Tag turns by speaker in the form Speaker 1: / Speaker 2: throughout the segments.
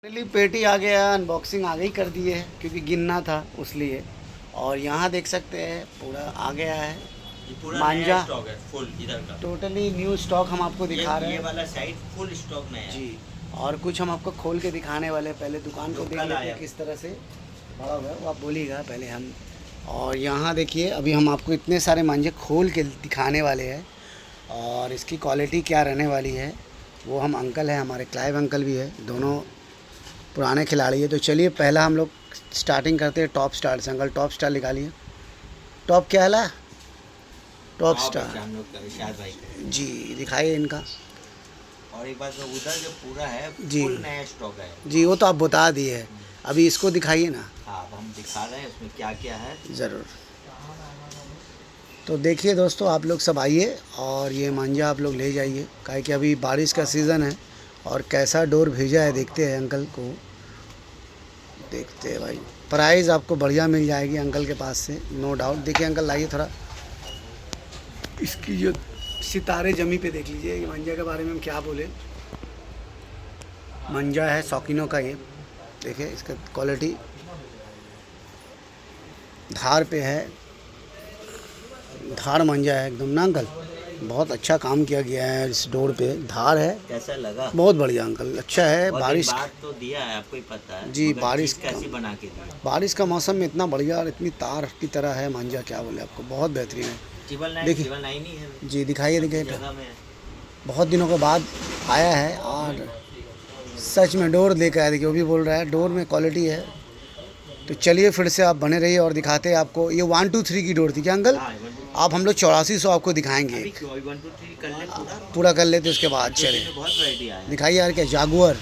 Speaker 1: Finally पेटी आ गया, unboxing आगे ही कर दिए क्योंकि गिनना था उसलिए। और यहाँ देख सकते हैं पूरा आ गया है
Speaker 2: ये पूरा नया
Speaker 1: मांझा।
Speaker 2: स्टॉक है फुल इधर का।
Speaker 1: टोटली न्यू स्टॉक हम आपको दिखा रहे
Speaker 2: ये
Speaker 1: हैं
Speaker 2: वाला साइड फुल स्टॉक नया है।
Speaker 1: जी। और कुछ हम आपको खोल के दिखाने वाले हैं। पहले दुकान को
Speaker 2: जो
Speaker 1: देख
Speaker 2: कल
Speaker 1: लेते हैं
Speaker 2: आया।
Speaker 1: किस तरह से बड़ा हुआ है, वो आप बोलिएगा पहले हम। और यहाँ देखिए अभी हम आपको इतने सारे मांझे खोल के दिखाने वाले हैं और इसकी क्वालिटी क्या रहने वाली है वो हम अंकल हैं, हमारे क्लाइव अंकल भी है, दोनों पुराने खिलाड़ी है। तो चलिए पहला हम लोग स्टार्टिंग करते हैं टॉप स्टार से। अंकल टॉप स्टार निकालिए। टॉप क्या है? टॉप स्टार
Speaker 2: हम लोग का इरशाद भाई का।
Speaker 1: जी, दिखाइए इनका।
Speaker 2: और एक बात उधर जो पूरा है
Speaker 1: जी
Speaker 2: फुल नया स्टॉक है।
Speaker 1: जी, वो तो आप बता दिए है, अभी इसको दिखाइए ना।
Speaker 2: हाँ अब हम दिखा रहे हैं उसमें क्या क्या है।
Speaker 1: ज़रूर। तो देखिए दोस्तों, आप लोग सब आइए और ये मांझा आप लोग ले जाइए, काहे कि अभी बारिश का सीज़न है। और कैसा डोर भेजा है देखते हैं अंकल को, देखते हैं भाई। प्राइस आपको बढ़िया मिल जाएगी अंकल के पास से, नो डाउट। देखिए अंकल लाइए थोड़ा इसकी जो सितारे जमी पे देख लीजिए। ये मंजा के बारे में हम क्या बोले। मंजा है शौकीनों का ये। देखिए इसका क्वालिटी धार पे है, धार मंजा है एकदम ना अंकल। बहुत अच्छा काम किया गया है इस डोर पे, धार है।
Speaker 2: कैसा लगा?
Speaker 1: बहुत बढ़िया अंकल, अच्छा है। बारिश
Speaker 2: बात तो दिया है आपको ही पता है
Speaker 1: जी, बारिश
Speaker 2: कैसी बना के दी।
Speaker 1: बारिश का मौसम में इतना बढ़िया और इतनी तार की तरह है मंजा, क्या बोले आपको, बहुत बेहतरीन है। देखिए जी, दिखाइए देखिए। बहुत दिनों के बाद आया है और सच में डोर लेकर आया। देखिए वो भी बोल रहा है डोर में क्वालिटी है। तो चलिए फिर से आप बने रहिए और दिखाते हैं आपको। ये 1 2 3 की डोर थी क्या अंकल? आप हम लोग 8400 आपको दिखाएंगे। पूरा कर लेते उसके बाद चलिए दिखाइए यार। क्या जागुआर,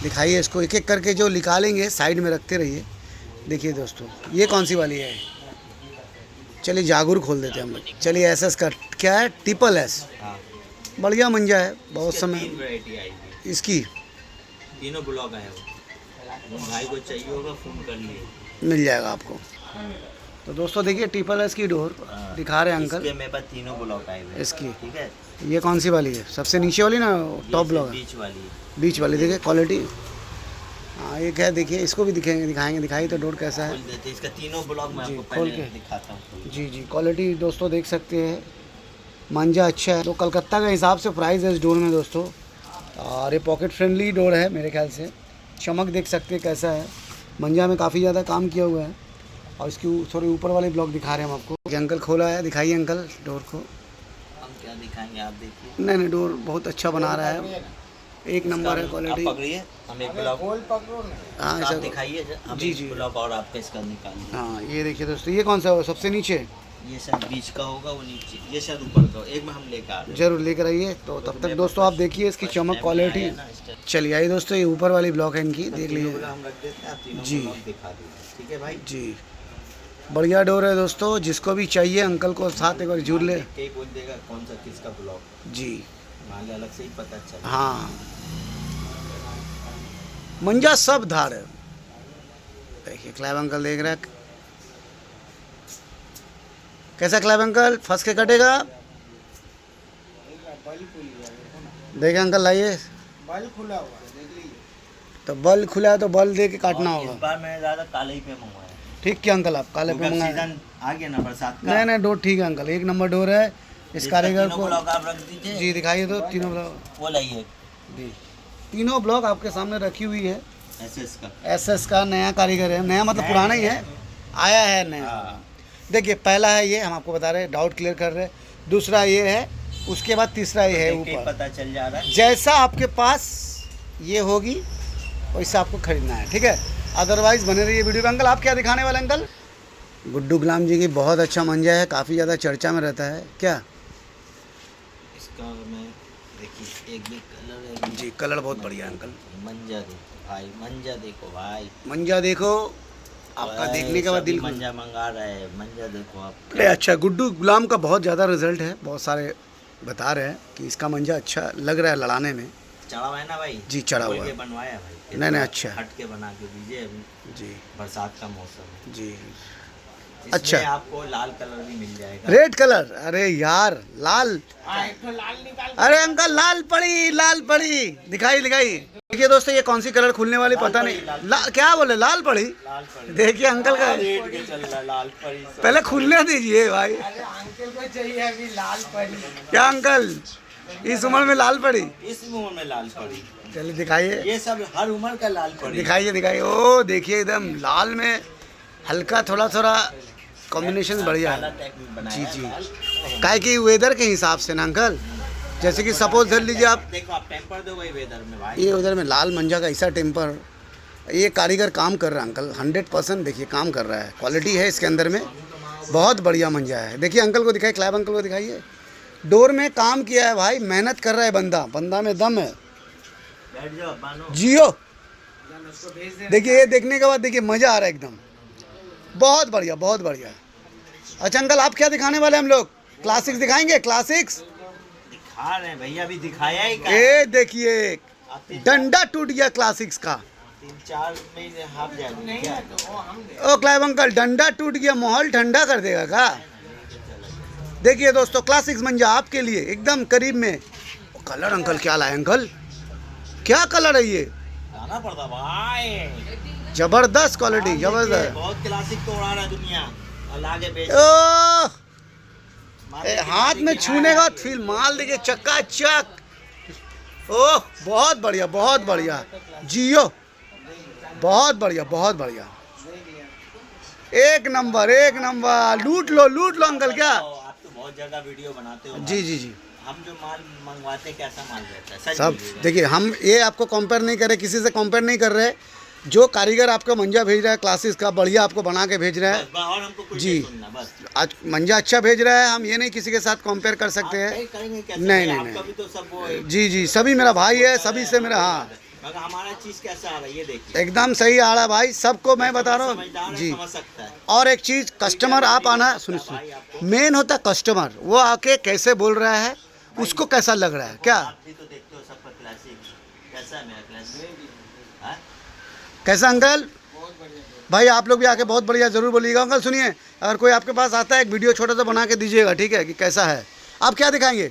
Speaker 1: दिखाइए इसको एक एक करके, जो निकालेंगे साइड में रखते रहिए। देखिए दोस्तों ये कौन सी वाली है? चलिए जागुर खोल देते हैं हम लोग। चलिए एसएस का क्या है? Triple S. बढ़िया मंजा है, बहुत समय इसकी।
Speaker 2: तीनों ब्लॉक आए हो, भाई को चाहिए होगा फोन कर लिए,
Speaker 1: मिल जाएगा आपको। तो दोस्तों देखिए ट्रिपल एस की डोर दिखा रहे हैं अंकल।
Speaker 2: मेरे पास तीनों ब्लॉक आए हुए
Speaker 1: इसकी
Speaker 2: ठीक है।
Speaker 1: ये कौन सी वाली है? सबसे नीचे वाली ना, टॉप ब्लॉक है?
Speaker 2: बीच वाली।
Speaker 1: बीच वाली देखिए क्वालिटी। हाँ एक है, देखिए इसको भी दिखाएंगे। दिखाइए तो डोर कैसा है।
Speaker 2: इसका तीनों ब्लॉक मैं आपको
Speaker 1: खोल
Speaker 2: पहले
Speaker 1: के
Speaker 2: दिखाता हूँ।
Speaker 1: जी जी, क्वालिटी दोस्तों देख सकते हैं, मांझा अच्छा है। तो कलकत्ता के हिसाब से प्राइस है इस डोर में दोस्तों। और ये पॉकेट फ्रेंडली डोर है मेरे ख्याल से। चमक देख सकते हैं कैसा है, मंजा में काफ़ी ज़्यादा काम किया हुआ है। और इसकी थोड़ी ऊपर वाले ब्लॉक दिखा रहे हैं हम आपको। कि अंकल खोला है, दिखाइए अंकल डोर को।
Speaker 2: हम क्या दिखाएंगे आप देखिए।
Speaker 1: नहीं डोर बहुत अच्छा बना रहा है, एक नंबर है क्वालिटी।
Speaker 2: पकड़िए, हम एक ब्लॉक
Speaker 1: हाँ
Speaker 2: आप
Speaker 1: ऐसा
Speaker 2: दिखाइए
Speaker 1: जी जी।
Speaker 2: ब्लॉक और आपका इसका निकालिए।
Speaker 1: हाँ ये देखिए दोस्तों, ये कौन सा है सबसे नीचे?
Speaker 2: ये शायद बीच का होगा, वो नीचे, ये शायद ऊपर का। एक में हम लेकर आ रहे हैं।
Speaker 1: जरूर लेकर आइए। तो तब तक दोस्तों आप देखिए इसकी चमक क्वालिटी। चलिए आइए दोस्तों, ये ऊपर वाली ब्लॉक है इनकी, देख लीजिए
Speaker 2: हम रख देते हैं, आप तीनों
Speaker 1: जी।
Speaker 2: ब्लॉक दिखा दीजिए ठीक है भाई
Speaker 1: जी। बढ़िया डोर है दोस्तों, जिसको भी चाहिए अंकल को साथ एक बार जुड़ ले।
Speaker 2: बोल देगा कौन सा किसका ब्लॉक
Speaker 1: जी
Speaker 2: माल अलग से ही पता चला।
Speaker 1: हाँ, मंजा सब धार है। देखिए क्लैब अंकल देख रहे हैं कैसा। क्लैब अंकल फंस के कटेगा। देखिए अंकल लाइए,
Speaker 3: बल खुला हुआ है, देख लीजिए।
Speaker 1: तो बल खुला है तो बल दे के काटना
Speaker 2: इस
Speaker 1: होगा।
Speaker 2: बार मैंने ज़्यादा काले ही पे मंगवाया।
Speaker 1: ठीक किया अंकल, आप काले पे
Speaker 2: क्योंकि
Speaker 1: मंगाए।
Speaker 2: सीजन आ गया ना बरसात का।
Speaker 1: नहीं डोर ठीक है अंकल, एक नंबर डोर है। इस कारीगर को
Speaker 2: ब्लॉक आप रख दीजिए।
Speaker 1: जी दिखाइए तो तीनों ब्लॉक
Speaker 2: वो लाइए
Speaker 1: जी, तीनों ब्लॉक आपके सामने रखी हुई है।
Speaker 2: एसएस का।
Speaker 1: एसएस का नया कारीगर है, नया मतलब पुराना ही है, आया है नया।
Speaker 2: हाँ।
Speaker 1: देखिए पहला है ये, हम आपको बता रहे हैं, डाउट क्लियर कर रहे हैं। दूसरा ये है, उसके बाद तीसरा ये है ऊपर।
Speaker 2: पता चल जा रहा है
Speaker 1: जैसा आपके पास ये होगी वैसा आपको खरीदना है, ठीक है। अदरवाइज़ बने रहिए वीडियो पे। अंकल आप क्या दिखाने वाले अंकल? गुड्डू गुलाम जी की बहुत अच्छा मंजा है, काफ़ी ज़्यादा चर्चा में रहता है क्या।
Speaker 2: इसका मैं देखिए एक भी कलर है
Speaker 1: जी कलर बहुत बढ़िया है अंकल।
Speaker 2: मंजा देखो भाई, मंजा देखो भाई,
Speaker 1: मंजा देखो, आपका देखने के बाद दिल खुश।
Speaker 2: मंजा मंगा रहा है, मंजा देखो आप।
Speaker 1: अरे अच्छा, गुड्डू गुलाम का बहुत ज़्यादा रिजल्ट है, बहुत सारे बता रहे हैं कि इसका मंजा अच्छा लग रहा है लड़ाने में।
Speaker 2: चढ़ा हुआ है ना भाई?
Speaker 1: जी चढ़ा हुआ है,
Speaker 2: बनवाया भाई।
Speaker 1: नहीं अच्छा
Speaker 2: हट के बना के दीजिए,
Speaker 1: जी।
Speaker 2: बरसात का मौसम है।
Speaker 1: जी
Speaker 2: इसमें
Speaker 1: अच्छा।
Speaker 2: आपको लाल कलर भी मिल जाएगा।
Speaker 1: रेड कलर, अरे यार लाल,
Speaker 3: हाँ, एक तो लाल निकाल।
Speaker 1: अरे अंकल लाल पड़ी, लाल पड़ी, दिखाई दिखाई। देखिए दोस्तों ये कौन सी कलर खुलने वाली पता नहीं, क्या बोले लाल पड़ी।
Speaker 2: लाल परी
Speaker 1: देखिए अंकल का,
Speaker 2: रेड के चल रहा है, लाल परी सब।
Speaker 1: पहले खुलने दीजिए भाई।
Speaker 3: अरे अंकल को चाहिए अभी लाल परी।
Speaker 1: क्या अंकल इस उम्र में लाल पड़ी,
Speaker 2: इस उम्र में लाल परी,
Speaker 1: चलिए दिखाइए,
Speaker 2: ये सब हर उम्र का लाल परी।
Speaker 1: दिखाइए दिखाइए। ओ देखिए एकदम लाल में हल्का थोड़ा थोड़ा कॉम्बिनेशन बढ़िया
Speaker 2: काला
Speaker 1: है।
Speaker 2: टाइप में बनाया
Speaker 1: जी
Speaker 2: है
Speaker 1: जी,
Speaker 2: लाल।
Speaker 1: काहे कि वेदर के हिसाब से ना अंकल, जैसे कि सपोज धर लीजिए आप,
Speaker 2: देखो आप टेम्पर दो वही वेदर में भाई।
Speaker 1: ये उधर में लाल मंजा का ऐसा टेम्पर, ये कारीगर काम कर रहा है अंकल 100%, देखिए काम कर रहा है, क्वालिटी है इसके अंदर में, बहुत बढ़िया मंजा है। देखिए अंकल को दिखाइए, क्लैब अंकल को दिखाइए, डोर में काम किया है भाई, मेहनत कर रहा है बंदा, बंदा में दम है।
Speaker 2: बैठ जाओ बानो।
Speaker 1: जियो,
Speaker 3: उसको भेज दे।
Speaker 1: देखिए ये देखने के बाद देखिए मज़ा आ रहा है एकदम, बहुत बढ़िया बहुत बढ़िया। अच्छा अंकल आप क्या दिखाने वाले हैं हम लोग, क्लासिक्स दिखाएंगे, क्लासिक्स।
Speaker 2: दिखा रहे हैं भैया, अभी दिखाया ही का।
Speaker 1: ये देखिए
Speaker 2: आप
Speaker 1: डंडा टूट गया क्लासिक्स का।
Speaker 2: 3-4 महीने हाफ जाएगा
Speaker 3: नहीं
Speaker 2: क्या?
Speaker 3: है तो वो हम दे।
Speaker 1: ओ क्लाइव अंकल डंडा टूट गया, माहौल ठंडा कर देगा का। देखिए दोस्तों क्लासिक्स मंजा आपके लिए एकदम करीब में। कलर अंकल क्या लाए अंकल, क्या कलर है ये,
Speaker 2: लाना पड़ता भाई।
Speaker 1: जबरदस्त क्वालिटी, जबरदस्त।
Speaker 2: बहुत क्लासिक तो उड़ा रहा है दुनिया और लागे बेच।
Speaker 1: ओ
Speaker 2: मार्केट की
Speaker 1: हाथ में
Speaker 2: मालिक
Speaker 1: छूने का फील, माल देखिए चकाचक। ओह बहुत बढ़िया बहुत बढ़िया, जियो बहुत बढ़िया बहुत बढ़िया, एक नंबर एक नंबर। लूट लो अंकल क्या।
Speaker 2: आप तो बहुत जगह वीडियो बनाते हो।
Speaker 1: जी जी जी,
Speaker 2: हम जो माल मंगवाते हैं कैसा माल रहता है सच
Speaker 1: सब
Speaker 2: बोलिएगा।
Speaker 1: देखिए हम ये आपको कंपेयर नहीं कर रहे, किसी से कंपेयर नहीं कर रहे। जो कारीगर आपका मंजा भेज रहा है क्लासेस का, बढ़िया आपको बना के भेज रहा है।
Speaker 2: बस और हमको कुछ
Speaker 1: जी।
Speaker 2: नहीं सुनना बस।
Speaker 1: आज मंजा अच्छा भेज रहा है, हम ये नहीं किसी के साथ कंपेयर कर सकते
Speaker 2: आप
Speaker 1: हैं।
Speaker 2: कहीं करेंगे कैसे?
Speaker 1: नहीं, नहीं,
Speaker 2: आपका
Speaker 1: नहीं।
Speaker 2: भी तो सब वो है।
Speaker 1: जी जी, सभी मेरा भाई है, सभी से मेरा, हाँ
Speaker 2: मगर हमारा चीज कैसा आ रहा है ये देखिए।
Speaker 1: एकदम सही आ रहा है भाई, सबको मैं बता रहा
Speaker 2: समझदार
Speaker 1: हूँ
Speaker 2: है,
Speaker 1: जी।
Speaker 2: समझ सकता है।
Speaker 1: और एक चीज़, कस्टमर आप आना, सुन सुन, मेन होता कस्टमर, वो आके कैसे बोल रहा है, उसको कैसा लग रहा है क्या।
Speaker 2: आप भी तो देखते हो सबका क्लासिक कैसा है, मेरा क्लासिक हाँ?
Speaker 1: कैसा अंकल भाई, आप लोग भी आके बहुत बढ़िया ज़रूर बोलिएगा। अंकल सुनिए, अगर कोई आपके पास आता है एक वीडियो छोटा सा बना के दीजिएगा, ठीक है, कि कैसा है। आप क्या दिखाएंगे,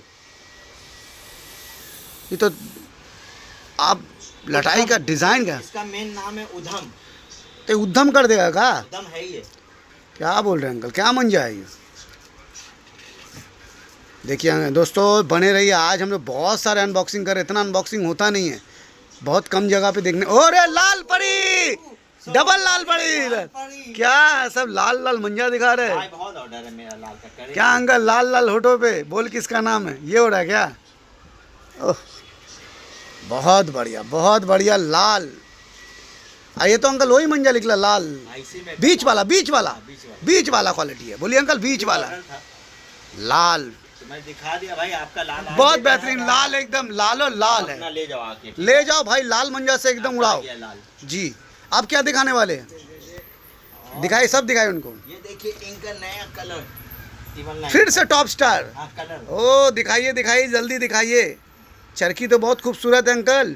Speaker 1: ये तो आप लटाई का डिज़ाइन का,
Speaker 2: इसका मेन नाम है उधम।
Speaker 1: तो उद्यम कर देगा का,
Speaker 2: उधम है ये।
Speaker 1: क्या बोल रहे हैं अंकल, क्या मंजा है ये। देखिए दोस्तों बने रहिए, आज हम लोग बहुत सारे अनबॉक्सिंग कर रहे हैं, इतना अनबॉक्सिंग होता नहीं है, बहुत कम जगह पे देखने। अरे लाल परी, डबल लाल परी, क्या सब लाल लाल मंजा दिखा रहे
Speaker 2: भाई
Speaker 1: हैं।
Speaker 2: बहुत ऑर्डर है मेरा लाल का, करेंगे।
Speaker 1: क्या अंकल लाल लाल होठों पे, बोल किसका नाम है, ये हो रहा है क्या। ओह बहुत बढ़िया लाल। ये तो अंकल वही मंजा निकला लाल,
Speaker 2: इसी में
Speaker 1: बीच वाला बीच वाला
Speaker 2: बीच वाला।
Speaker 1: बीच वाला क्वालिटी है, बोलिए अंकल बीच वाला
Speaker 2: ऑर्डर था,
Speaker 1: लाल,
Speaker 2: तो मैं दिखा दिया भाई आपका लाल आ
Speaker 1: बहुत
Speaker 2: गया,
Speaker 1: बेहतरीन लाल, एकदम लालो लाल
Speaker 2: अपना
Speaker 1: है।
Speaker 2: ले जाओ आके।
Speaker 1: ले जाओ भाई, लाल मंजा से एकदम
Speaker 2: आपका
Speaker 1: उड़ाओ
Speaker 2: आ गया लाल।
Speaker 1: जी। आप क्या दिखाने वाले हैं, दिखाइए, सब दिखाइए उनको।
Speaker 2: ये देखिए इनका नया कलर, टेबल लाइन।
Speaker 1: फिर से टॉप स्टार,
Speaker 2: हाँ कलर।
Speaker 1: ओ दिखाइए दिखाइए जल्दी दिखाइए, चरखी तो बहुत खूबसूरत है अंकल।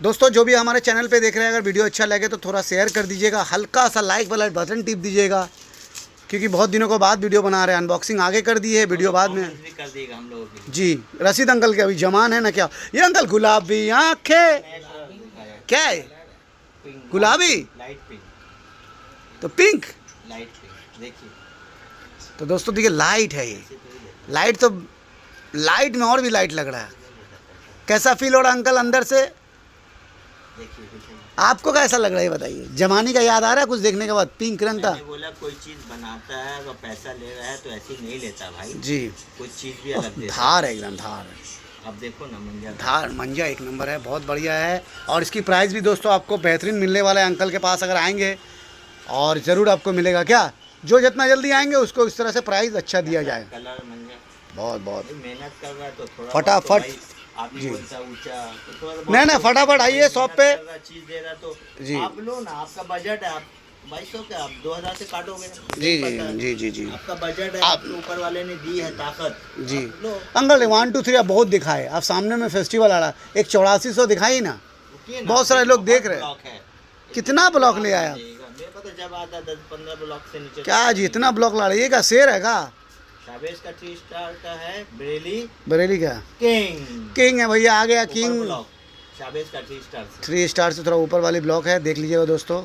Speaker 1: दोस्तों जो भी हमारे चैनल पे देख रहे हैं, अगर वीडियो अच्छा लगे तो थोड़ा शेयर कर दीजिएगा, हल्का सा लाइक वाला बटन टिप दीजिएगा, क्योंकि बहुत दिनों के बाद वीडियो बना रहे हैं। अनबॉक्सिंग आगे कर दी है, वीडियो बाद में
Speaker 2: भी कर देगा हम लोगों की।
Speaker 1: जी। रशीद अंकल के अभी जमान है ना, क्या ये अंकल गुलाबी आंखें,
Speaker 2: नया कलर दिखाया,
Speaker 1: क्या है
Speaker 2: पिंक,
Speaker 1: गुलाबी,
Speaker 2: लाइट पिंक,
Speaker 1: तो पिंक।
Speaker 2: लाइट पिंक देखिए।
Speaker 1: तो दोस्तों देखिए लाइट है ये, लाइट तो लाइट में और भी लाइट लग रहा है। कैसा फील हो रहा है अंकल अंदर से,
Speaker 2: देखिए देखिए।
Speaker 1: आपको कैसा लग रहा है ये बताइए। जमाने का याद आ रहा है कुछ देखने के बाद, पिंक रंग का।
Speaker 2: मैंने बोला कोई चीज बनाता है अगर पैसा ले रहा है तो ऐसी नहीं लेता भाई,
Speaker 1: जी
Speaker 2: कुछ चीज भी अलग देता है।
Speaker 1: धार है एकदम धार,
Speaker 2: अब देखो ना मंजा
Speaker 1: धार मंजा एक नंबर है, बहुत बढ़िया है। और इसकी प्राइस भी दोस्तों आपको बेहतरीन मिलने वाला है। अंकल के पास अगर आएंगे और ज़रूर आपको मिलेगा, क्या जो जितना जल्दी आएंगे उसको इस तरह से प्राइस अच्छा दिया जाए।
Speaker 2: कलर मंजा
Speaker 1: बहुत बहुत
Speaker 2: मेहनत कर रहा है तो थोड़ा
Speaker 1: फटाफट।
Speaker 2: बहुत तो भाई, आप
Speaker 1: जी।
Speaker 2: बोलता ऊंचा तो थोड़ा बहुत
Speaker 1: नहीं,
Speaker 2: तो
Speaker 1: फटाफट आइए शॉप पे।
Speaker 2: चीज दे रहा तो
Speaker 1: जी।
Speaker 2: आप लो ना, आपका बजट है, आप 2200 क्या आप 2000 से काटोगे ना?
Speaker 1: जी
Speaker 2: पता है।
Speaker 1: जी जी जी
Speaker 2: आपका बजट है,
Speaker 1: आप-
Speaker 2: आपको ऊपर वाले ने दी है ताकत
Speaker 1: जी।
Speaker 2: आप लो।
Speaker 1: अंकल 1 2 3 आप बहुत दिखाए, आप सामने में फेस्टिवल आ रहा, एक 8400 दिखाई ना,
Speaker 2: रुकिए ना,
Speaker 1: बहुत सारे लोग देख रहे हैं।
Speaker 2: ब्लॉक है,
Speaker 1: कितना ब्लॉक ले आया आप?
Speaker 2: देगा मेरे को तो जब आता 10-15 ब्लॉक से नीचे।
Speaker 1: क्या जी इतना ब्लॉक ला रही है? क्या शेर है का?
Speaker 2: शाबेज का 3 स्टार का है,
Speaker 1: बरेली का किंग है भैया, आ गया किंग।
Speaker 2: शाबेज का 3 स्टार
Speaker 1: 3 स्टार से थोड़ा ऊपर वाली ब्लॉक है, देख लीजिएगा दोस्तों।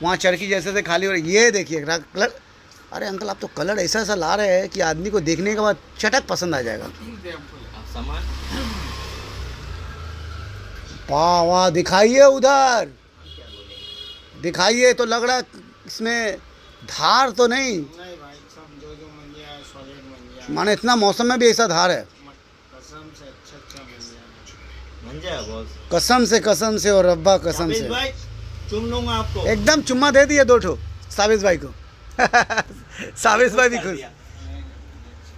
Speaker 1: वहाँ चरखी जैसे से खाली हो रही है। ये देखिए कलर, अरे अंकल आप तो कलर ऐसा ऐसा ला रहे हैं कि आदमी को देखने के बाद चटक पसंद आ जाएगा।
Speaker 2: सामान
Speaker 1: वाह वाह, दिखाइए उधर, दिखाइए। तो लग रहा है इसमें धार तो नहीं,
Speaker 3: नहीं भाई, सब जो मंजिया है सॉलिड मंजिया,
Speaker 1: माने इतना मौसम में भी ऐसा धार है।
Speaker 3: कसम से अच्छा मंजिया
Speaker 2: मंजा है बॉस।
Speaker 1: कसम से और रब्बा कसम
Speaker 2: शाबेज
Speaker 1: से।
Speaker 2: भाई चुम लूंगा आपको।
Speaker 1: एकदम चुम्मा दे दिए 2 ठो साबिज भाई को। साबिज भाई भी खुश।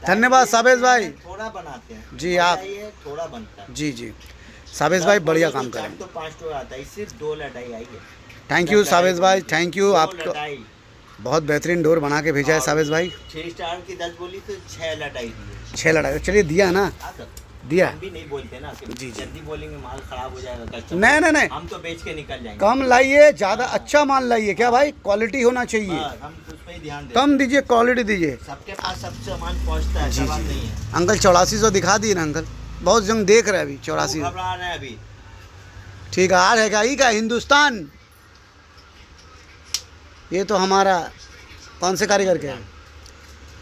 Speaker 1: धन्यवाद साबिज भाई।
Speaker 2: थोड़ा बनाते हैं
Speaker 1: जी, आप
Speaker 2: थोड़ा बनता है।
Speaker 1: जी जी साबिज भाई बढ़िया काम करें।
Speaker 2: तो 5 टो आता है, सिर्फ 2 लटाई आई है।
Speaker 1: थैंक यू साबिज भाई, थैंक यू।
Speaker 2: 2
Speaker 1: आपको
Speaker 2: लटाई।
Speaker 1: बहुत बेहतरीन डोर बना के भेजा है साबिज भाई।
Speaker 2: 6 स्टार की 10 बोली तो 6 लटाई दी
Speaker 1: 6 लड़ा, चलिए दिया ना,
Speaker 2: है।
Speaker 1: दिया।
Speaker 2: हम भी नहीं बोलते ना कि
Speaker 1: जी, जी।
Speaker 2: जल्दी बोलेंगे माल खराब हो जाएगा कच्चा।
Speaker 1: नहीं
Speaker 2: हम तो बेच के निकल जाएंगे।
Speaker 1: कम लाइए, ज़्यादा अच्छा माल लाइए। क्या भाई, क्वालिटी होना चाहिए।
Speaker 2: बस, हम उस पे ही ध्यान देते
Speaker 1: कम दीजिए, क्वालिटी दीजिए।
Speaker 2: सबके पास सब सामान पहुंचता है, ऐसा बात नहीं है।
Speaker 1: अंकल 8400 दिखा दिए ना अंकल, बहुत जंग देख रहे हैं अभी। 84
Speaker 2: वो घबरा रहे हैं अभी।
Speaker 1: ठीक है, आ रहेगा ही का हिंदुस्तान। ये तो हमारा कौन से कारीगर के है?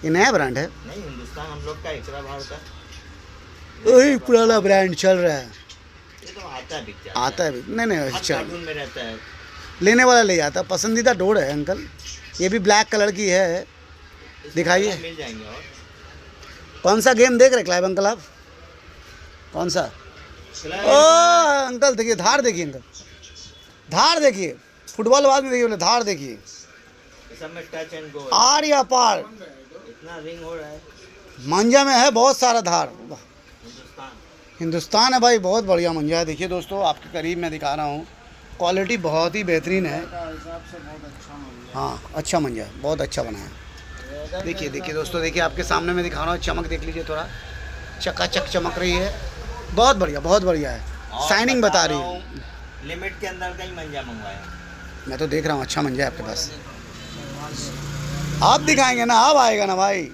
Speaker 1: ये नया ब्रांड है।
Speaker 2: नहीं, हिंदुस्तान हम लोग का एकरा भाव का
Speaker 1: वही पुराना ब्रांड चल रहा है।
Speaker 2: ये तो आता है, बिक जाता
Speaker 1: आता है भी नहीं
Speaker 2: हर
Speaker 1: चल,
Speaker 2: कार्टून में रहता है।
Speaker 1: लेने वाला ले जाता है। पसंदीदा डोर है अंकल, ये भी ब्लैक कलर की है।
Speaker 2: इसमें
Speaker 1: दिखाइए।
Speaker 2: मिल जाएंगे। और
Speaker 1: कौन सा गेम देख रहे क्लाइव अंकल आप? कौन सा? ओ अंकल देखिए धार, देखिए अंकल धार देखिए। फुटबॉल बाद में देखिए, बोले धार देखिए।
Speaker 2: सब में टच एंड गो
Speaker 1: आर या पार
Speaker 2: इतना रिंग हो रहा है।
Speaker 1: मांझा में है बहुत सारा धार।
Speaker 2: हिंदुस्तान
Speaker 1: हिंदुस्तान है भाई, बहुत बढ़िया मंजा है। देखिए दोस्तों, आपके करीब मैं दिखा रहा हूँ, क्वालिटी बहुत ही बेहतरीन है।
Speaker 3: का हिसाब से बहुत अच्छा मंजिया।
Speaker 1: हाँ अच्छा मंजा है, बहुत अच्छा बना है। देखिए देखिए दोस्तों, देखिए आपके सामने मैं दिखा रहा हूँ, चमक देख लीजिए, थोड़ा चकाचक चमक रही है। बहुत बढ़िया है,
Speaker 2: और
Speaker 1: शाइनिंग बता रही
Speaker 2: रहा
Speaker 1: है।
Speaker 2: हूँ, लिमिट के अंदर का ही मंजा मंगवाया।
Speaker 1: मैं तो देख रहा हूँ, अच्छा मंजा है आपके पास। आप दिखाएंगे ना, आप आएगा ना भाई।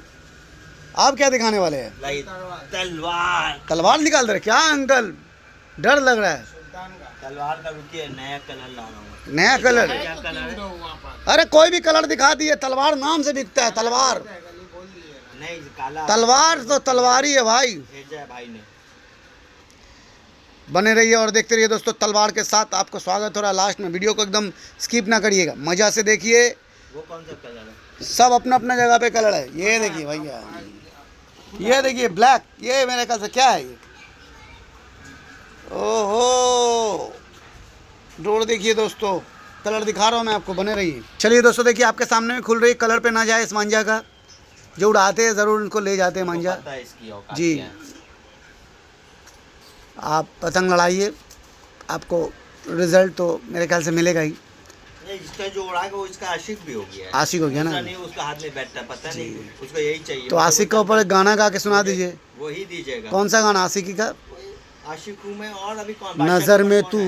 Speaker 1: आप क्या दिखाने वाले हैं?
Speaker 2: लाइक तलवार।
Speaker 1: तलवार निकाल दे रहे क्या अंकल? डर लग रहा है।
Speaker 3: सुल्तान का
Speaker 2: तलवार का रुकिए, नया कलर ला रहा हूँ।
Speaker 1: नया कलर?
Speaker 2: क्या कलर है?
Speaker 3: वहाँ पर
Speaker 1: अरे कोई भी कलर दिखा दिए, तलवार नाम से बिकता है। तलवार
Speaker 3: गली बोल दिए ना।
Speaker 2: नहीं, काला
Speaker 1: तलवार तो तलवार ही है भाई।
Speaker 2: भेजा है भाई ने।
Speaker 1: बने रहिए और देखते रहिए दोस्तों। तलवार के साथ आपको स्वागत हो रहा है लास्ट में। वीडियो को एकदम स्किप ना करिएगा, मज़ा से देखिए।
Speaker 2: वो कौन सा कलर है?
Speaker 1: सब अपना अपना जगह पे कलर है। ये देखिए भैया, ये देखिए ब्लैक, ये मेरे ख्याल से क्या है ये? ओहो, डोर देखिए दोस्तों, कलर दिखा रहा हूँ मैं आपको, बने रहिए। चलिए दोस्तों, देखिए आपके सामने में खुल रही, कलर पे ना जाए इस मांझा का। जो उड़ाते हैं ज़रूर उनको ले जाते हैं मांझा।
Speaker 2: पता है इसकी औकात
Speaker 1: जी।
Speaker 2: क्या है।
Speaker 1: आप पतंग लड़ाइए, आपको रिजल्ट तो मेरे ख्याल से मिलेगा ही।
Speaker 2: ये इसका जो उड़ाएगा वो इसका आशिक भी हो गया है।
Speaker 1: आशिक हो गया ना।
Speaker 2: दूसरा नहीं, उसका हाथ में बैठता, पता नहीं उसको यही चाहिए।
Speaker 1: तो आशिक के ऊपर एक गाना गा के सुना दीजिए।
Speaker 2: वो ही दीजिएगा।
Speaker 1: कौन सा गाना आशिकी का?
Speaker 2: आशिक हूँ मैं, और अभी कौन?
Speaker 1: नजर में तू,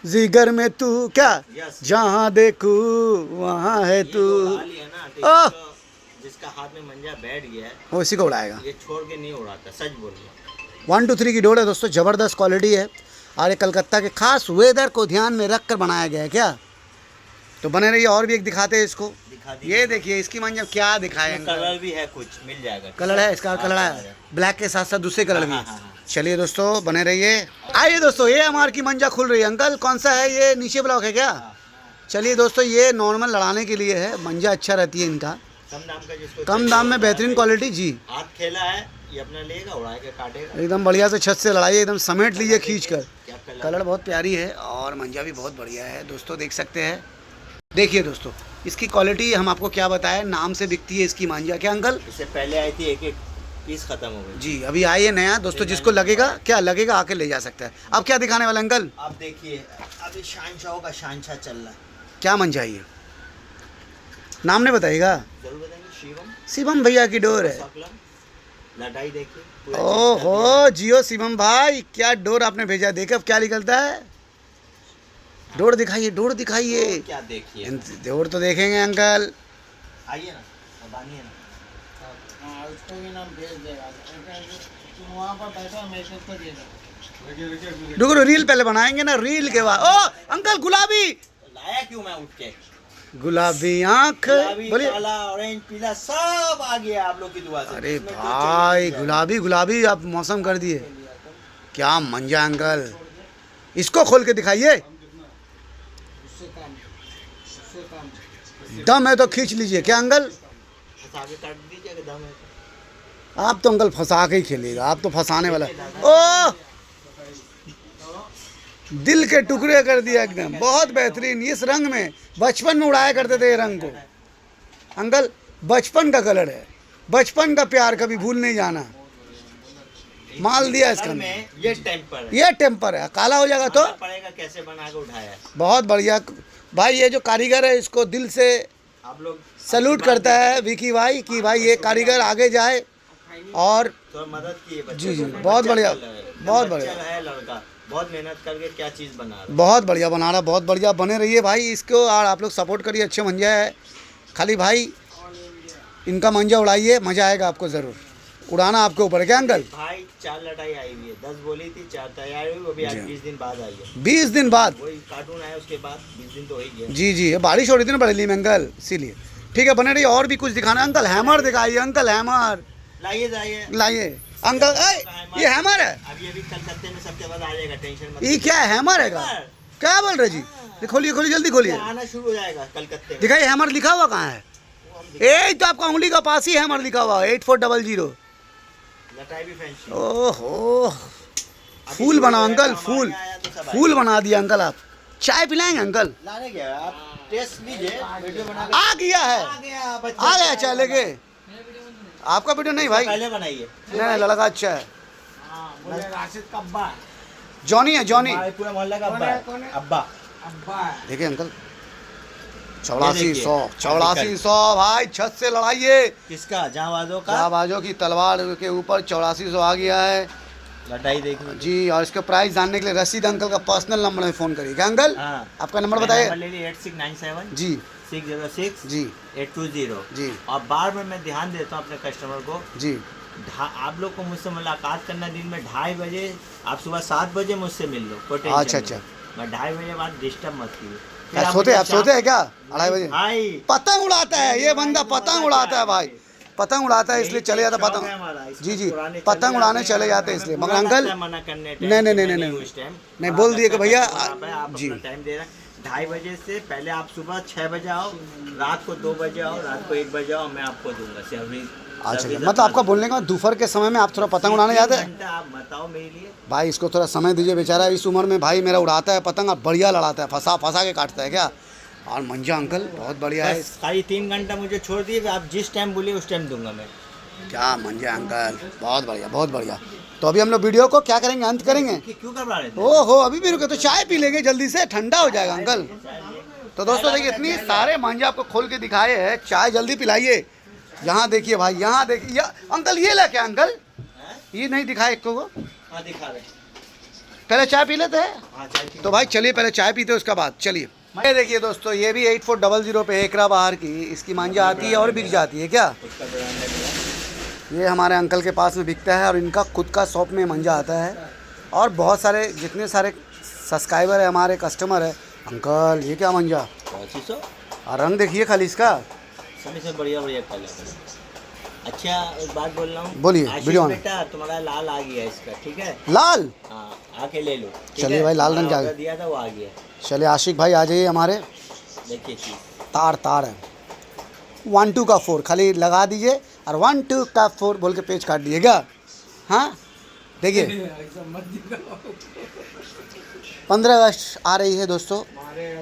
Speaker 1: जिगर में तू, क्या
Speaker 2: यस।
Speaker 1: जहाँ देखूँ वहाँ है तू।
Speaker 2: ना तो जिसका हाथ में मंजा बैठ गया है,
Speaker 1: वो इसी को उड़ाएगा।
Speaker 2: ये छोड़ के नहीं उड़ाता, सच बोल रहा।
Speaker 1: 1 2 3 की डोर है दोस्तों, ज़बरदस्त क्वालिटी है। और ये कलकत्ता के खास वेदर को ध्यान में रख कर बनाया गया है। क्या तो बने रहिए, और भी एक दिखाते हैं इसको।
Speaker 2: दिखा दीजिए।
Speaker 1: ये देखिए इसकी मंजा क्या दिखाए।
Speaker 2: कलर भी है, कुछ मिल जाएगा।
Speaker 1: कलर है इसका, कलर है ब्लैक के साथ साथ दूसरे कलर भी।
Speaker 2: हाँ।
Speaker 1: चलिए दोस्तों, बने रहिए। आइए दोस्तों, ये हमारी की मंजा खुल रही है। अंकल कौन सा है ये? नीचे ब्लॉक है क्या? चलिए दोस्तों, ये नॉर्मल लड़ाने के लिए है। मंजा अच्छा रहती है इनका,
Speaker 2: कम दाम का, जिसको
Speaker 1: कम दाम में बेहतरीन क्वालिटी। जी
Speaker 2: हाथ खेला है, ये अपना लेगा, उड़ा के काटेगा।
Speaker 1: एकदम बढ़िया से छत से लड़ाइए, एकदम समेट लीजिए खींच कर।
Speaker 2: क्या
Speaker 1: कलर बहुत प्यारी है और मंजा भी बहुत बढ़िया है दोस्तों, देख सकते हैं। देखिए दोस्तों, इसकी क्वालिटी हम आपको क्या बताएं, नाम से बिकती है इसकी मांझा। क्या अंकल?
Speaker 2: इससे पहले आई थी, एक पीस खत्म हो गई।
Speaker 1: जी अभी आई है नया दोस्तों, जिसको लगेगा क्या लगेगा आके ले जा सकता है। अब क्या दिखाने वाले अंकल?
Speaker 2: आप देखिए, अभी शानशाह का शानशाह चल रहा है।
Speaker 1: क्या मंझा है ये? नाम नहीं बताइएगा?
Speaker 2: जरूर बताएंगे।
Speaker 1: शिवम भैया की डोर है।
Speaker 2: लटाई देखिए, पूरा
Speaker 1: ओहो जियो शिवम भाई, क्या डोर आपने भेजा। देखा अब क्या निकलता है। डोर दिखाइए, डोर दिखाइए।
Speaker 2: क्या देखिए,
Speaker 1: डोर तो देखेंगे अंकल।
Speaker 2: आइए ना, अब आनिए ना।
Speaker 3: हाँ उसको भी ना भेज देगा, तुम वहाँ पर बैठो, मैसेज तो दे दो।
Speaker 1: रुको, रील पहले बनाएंगे ना, रील के बाद। ओ अंकल गुलाबी,
Speaker 2: लाया क्यों मैं उठ के?
Speaker 1: गुलाबी आँख,
Speaker 2: गुलाबी,
Speaker 1: बोलिए।
Speaker 2: काला, ऑरेंज, पीला सब आ गया आप लोग की दुआ से।
Speaker 1: अरे
Speaker 2: इसमें जो
Speaker 1: भाई
Speaker 2: चाहिए
Speaker 1: गुलाबी गुलाबी आप मौसम कर दिए, क्या मंजा अंकल। इसको खोल के दिखाइए,
Speaker 3: उससे काम
Speaker 1: दम है तो खींच लीजिए। क्या अंकल,
Speaker 2: फंसा के काट दीजिए कि दम है तो।
Speaker 1: आप तो अंकल फंसा के ही खेलिएगा, आप तो फंसाने वाला। ओ दिल के टुकड़े कर दिया एकदम, बहुत बेहतरीन। इस रंग में बचपन में उड़ाया करते थे ये रंग को अंकल, बचपन का कलर है, बचपन का प्यार कभी भूल नहीं जाना। माल दिया इसका
Speaker 2: कलर में ये टेम्पर है,
Speaker 1: ये टेम्पर है, काला हो जाएगा तो
Speaker 2: पड़ेगा कैसे बना के उठाया है।
Speaker 1: बहुत बढ़िया भाई। ये जो कारीगर है इसको दिल से
Speaker 2: आप लोग
Speaker 1: सैल्यूट करता है विकी भाई कि भाई ये कारीगर आगे जाए और
Speaker 2: तो मदद की बच्चे
Speaker 1: जी जी,
Speaker 2: को।
Speaker 1: बहुत
Speaker 2: बच्चा
Speaker 1: बढ़िया,
Speaker 2: कल है,
Speaker 1: बहुत
Speaker 2: बच्चा
Speaker 1: बढ़िया,
Speaker 2: है लड़का, बहुत मेहनत करके क्या चीज़ बना रहा है।
Speaker 1: बहुत बढ़िया बना रहा, बहुत बढ़िया। बने रहिए भाई इसको, और आप लोग सपोर्ट करिए। अच्छे मंजा है, खाली भाई इनका मंजा उड़ाइए, मज़ा आएगा आपको ज़रूर। उड़ाना आपके ऊपर है। क्या अंकल,
Speaker 2: भाई 4 लड़ाई आई हुई है, 10 बोली थी, 4 तैयार हुई, वो भी आज 20 दिन बाद आई है।
Speaker 1: 20 दिन बाद?
Speaker 2: वही कार्टून आया उसके बाद 20 दिन तो हो ही गया।
Speaker 1: जी जी, बारिश हो रही थी ना बरेली में अंकल, इसीलिए। ठीक है, बने रहिए। और भी कुछ दिखाना अंकल, हैमर दिखाइए अंकल, हैमर
Speaker 2: लाइए जाइए
Speaker 1: लाइए अंकल। ये हैमर है,
Speaker 2: अभी अभी कलकत्ते में सबके बाद आ जाएगा, टेंशन मत।
Speaker 1: ये क्या है, हैमर है का? क्या बोल रहे जी? ये खोलिए खोलिए, जल्दी खोलिए,
Speaker 2: आना शुरू हो जाएगा कलकत्ते में।
Speaker 1: दिखाइए हैमर लिखा हुआ कहाँ है? ए तो आपका उंगली का पास ही हैमर लिखा हुआ, 8400।
Speaker 2: लटाई भी फैंसी।
Speaker 1: ओहो, फूल बना अंकल, फूल फूल बना दिया अंकल। आप चाय पिलाएंगे अंकल?
Speaker 2: लाने गया आप टेस्ट लीजिए, वीडियो बना के
Speaker 1: आ गया है, आ गया चाय लेके। आपका वीडियो नहीं भाई,
Speaker 2: पहले बनाइए।
Speaker 1: नहीं लड़का अच्छा है,
Speaker 3: हाँ बोले राशिद का अब्बा है।
Speaker 1: जॉनी है, जॉनी।
Speaker 2: हमारे पूरे मोहल्ले का अब्बा है।
Speaker 3: कौन है?
Speaker 2: अब्बा
Speaker 3: अब्बा है।
Speaker 1: देखिए अंकल,
Speaker 2: ये
Speaker 1: 8400 भाई, छत से लड़ाइए।
Speaker 2: किसका? जावाजों का।
Speaker 1: जाबाजों की तलवार के ऊपर 8400 आ गया है
Speaker 2: लटाई देख लीजिए
Speaker 1: जी। और इसके प्राइस जानने के लिए रशीद अंकल का पर्सनल नंबर में फ़ोन करिए। क्या अंकल?
Speaker 2: हाँ।
Speaker 1: आपका नंबर बताइए।
Speaker 2: नंबर ले लीजिए 8697
Speaker 1: जी
Speaker 2: 606
Speaker 1: जी
Speaker 2: 820
Speaker 1: जी
Speaker 2: और बार बार मैं ध्यान देता हूँ अपने कस्टमर को,
Speaker 1: जी।
Speaker 2: आप लोग को मुझसे मुलाकात करना दिन में 2:30 बजे, आप सुबह 7 बजे मुझसे मिल लो, कोई टेंशन
Speaker 1: अच्छा,
Speaker 2: नहीं।
Speaker 1: अच्छा।
Speaker 2: मैं 2:30 बजे बाद डिस्टर्ब मत कीजिए। फिर
Speaker 1: क्या
Speaker 2: आप
Speaker 1: सोते
Speaker 2: मुझे
Speaker 1: आप सोते हैं क्या 2:30 बजे?
Speaker 2: भाई
Speaker 1: पतंग उड़ाता है ये बंदा, पतंग उड़ाता है भाई, पतंग उड़ाता है इसलिए चले जाता
Speaker 2: शौक है हमारा,
Speaker 1: पतंग।
Speaker 2: इसमें
Speaker 1: जी जी,
Speaker 2: पुराने
Speaker 1: पतंग
Speaker 2: चले
Speaker 1: उड़ाने
Speaker 2: जाते
Speaker 1: चले
Speaker 2: हैं,
Speaker 1: जाते हैं
Speaker 2: हमें
Speaker 1: इसलिए।
Speaker 2: बुरा
Speaker 1: मगर अंकल
Speaker 2: लगता है मना करने टाइम
Speaker 1: नहीं
Speaker 2: कि
Speaker 1: नहीं
Speaker 2: मैं
Speaker 1: नहीं
Speaker 2: हूँ इस टाइम।
Speaker 1: नहीं,
Speaker 2: और
Speaker 1: बोल दिए कि
Speaker 2: आपका
Speaker 1: भैया
Speaker 2: कस्टमर आप
Speaker 1: जी
Speaker 2: अपना टाइम दे रहे हैं। 2:30 बजे से पहले आप सुबह 6 बजे आओ, रात को 2 बजे आओ, रात को 1 बजे आओ, मैं आपको दूंगा सर्विस।
Speaker 1: अच्छा, मतलब आपका बोलने का दोपहर के समय में आप थोड़ा पतंग उड़ाने जाते हैं?
Speaker 2: आप बताओ मेरे लिए।
Speaker 1: भाई इसको थोड़ा समय दीजिए, बेचारा इस उम्र में भाई मेरा उड़ाता है पतंग और बढ़िया लड़ाता है, फंसा फंसा के काटता है क्या। और मंजा अंकल बहुत बढ़िया है,
Speaker 2: बस खाली 3 घंटा मुझे छोड़ दिए, आप जिस टाइम बोलिए उस टाइम दूंगा मैं।
Speaker 1: क्या मंजा अंकल, बहुत बढ़िया बहुत बढ़िया। तो अभी हम लोग वीडियो को क्या करेंगे, अंत करेंगे?
Speaker 2: क्यों घबरा रहे थे?
Speaker 1: ओहो, अभी भी रुके तो चाय पी लेंगे, जल्दी से ठंडा हो जाएगा अंकल। तो दोस्तों देखिए, इतनी सारे मांझे आपको खोल के दिखाए हैं, चाय जल्दी पिलाइए। यहाँ देखिए भाई, यहाँ देखिए अंकल, ये ला क्या अंकल? ये नहीं दिखाए एक को?
Speaker 2: हाँ दिखा रहे,
Speaker 1: पहले चाय पी लेते हैं।
Speaker 2: हाँ चाय पी।
Speaker 1: तो भाई चलिए पहले चाय पीते हैं, उसके बाद चलिए। ये देखिए दोस्तों, ये भी 8400 पे एकरा बाहर की इसकी मांझा आती है और बिक जाती है क्या?
Speaker 2: उसका ब्रांड है मेरा।
Speaker 1: ये हमारे अंकल के पास में बिकता है और इनका खुद का शॉप में मंजा आता है। और बहुत सारे जितने सारे सब्सक्राइबर है हमारे, कस्टमर है। अंकल ये क्या मंजा,
Speaker 2: 2500
Speaker 1: और रंग देखिए खाली इसका,
Speaker 2: सभी से बढ़िया बढ़िया कलर। अच्छा एक बात बोल रहा हूँ,
Speaker 1: बोलिए,
Speaker 2: आशीष
Speaker 1: वीडियो ऑन।
Speaker 2: बेटा तुम्हारा लाल आ गया इसका, ठीक है?
Speaker 1: लाल।
Speaker 2: हाँ आके ले लो, ठीक
Speaker 1: चलिए
Speaker 2: है?
Speaker 1: भाई, लाल रंग
Speaker 2: तुम्हारा
Speaker 1: क्या-
Speaker 2: ऑर्डर दिया था वो आ गया।
Speaker 1: चलिए आशिक भाई आ जाइए हमारे।
Speaker 2: देखिए चीज़
Speaker 1: तार तार है 1 2 का 4 खाली लगा दीजिए और 1 2 का 4 बोल के पेज काट दिएगा। हाँ देखिए 15 अगस्त आ रही है दोस्तों,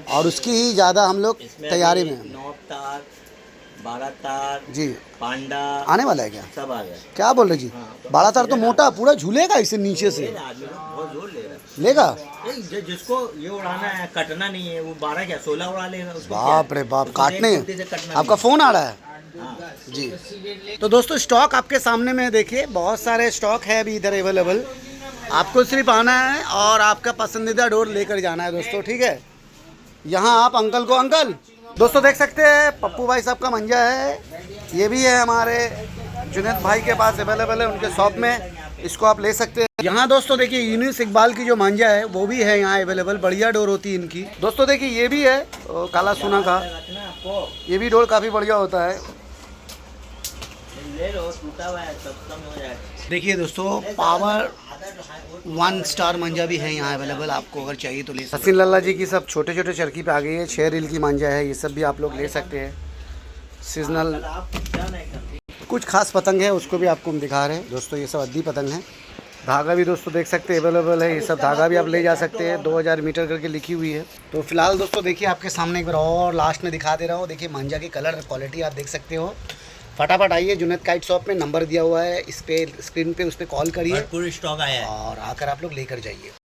Speaker 1: और उसकी ही ज़्यादा हम लोग
Speaker 2: इसमें
Speaker 1: तैयारी
Speaker 2: अभी
Speaker 1: में हैं।
Speaker 2: 9 तार, 12 तार,
Speaker 1: जी
Speaker 2: पांडा
Speaker 1: आने वाला है क्या?
Speaker 2: सब आ गया।
Speaker 1: क्या बोल रहे जी?
Speaker 2: हाँ, तो
Speaker 1: 12 तार तो मोटा पूरा झूलेगा इसे नीचे से,
Speaker 2: ये आदमी लोग बहुत जोर ले रहा है।
Speaker 1: लेगा?
Speaker 2: जिसको ये उड़ाना है, कटना नहीं है, वो 12 क्या 16 उड़ा लेगा। उसको
Speaker 1: बाप
Speaker 2: क्या?
Speaker 1: रे बाप,
Speaker 2: उसको
Speaker 1: काटने।
Speaker 2: एक कुर्ती से कटना
Speaker 1: आपका
Speaker 2: नहीं
Speaker 1: फ़ोन आ रहा है
Speaker 2: है। हाँ।
Speaker 1: जी। तो दोस्तों स्टॉक आपके सामने में देखिए, बहुत सारे स्टॉक है अभी इधर अवेलेबल। आपको सिर्फ आना है और आपका पसंदीदा डोर लेकर जाना है दोस्तों, ठीक है? यहाँ आप अंकल को, अंकल दोस्तों देख सकते हैं पप्पू भाई साहब का मंजा है, ये भी है हमारे जुनैद भाई के पास अवेलेबल है उनके शॉप में, इसको आप ले सकते हैं। यहाँ दोस्तों देखिए यूनिस इकबाल की जो मांझा है वो भी है यहाँ अवेलेबल, बढ़िया डोर होती है इनकी। दोस्तों देखिए ये भी है काला सोना का, ये भी डोर काफ़ी बढ़िया होता है। देखिए दोस्तों पावर 1 स्टार मांझा भी है यहाँ अवेलेबल, आपको अगर चाहिए तो ले सकते हैं। हसीन लल्ला जी की सब छोटे छोटे चरखी पे आ गई है, 6 रील की मांझा है, ये सब भी आप लोग ले सकते हैं। सीजनल कुछ खास पतंग है उसको भी आपको हम दिखा रहे हैं दोस्तों, ये सब अद्दी पतंग है। धागा भी दोस्तों देख सकते हैं अवेलेबल है, ये सब धागा भी आप ले जा सकते हैं, 2000 मीटर करके लिखी हुई है। तो फिलहाल दोस्तों देखिए आपके सामने एक बार और लास्ट में दिखा दे रहा हूँ, देखिए मांझा की कलर क्वालिटी आप देख सकते हो। फटाफट आइए जुनैद काइट शॉप में, नंबर दिया हुआ है इस पे स्क्रीन पे, उस पर कॉल करिए,
Speaker 2: पूरी स्टॉक आया है
Speaker 1: और आकर आप लोग लेकर जाइए।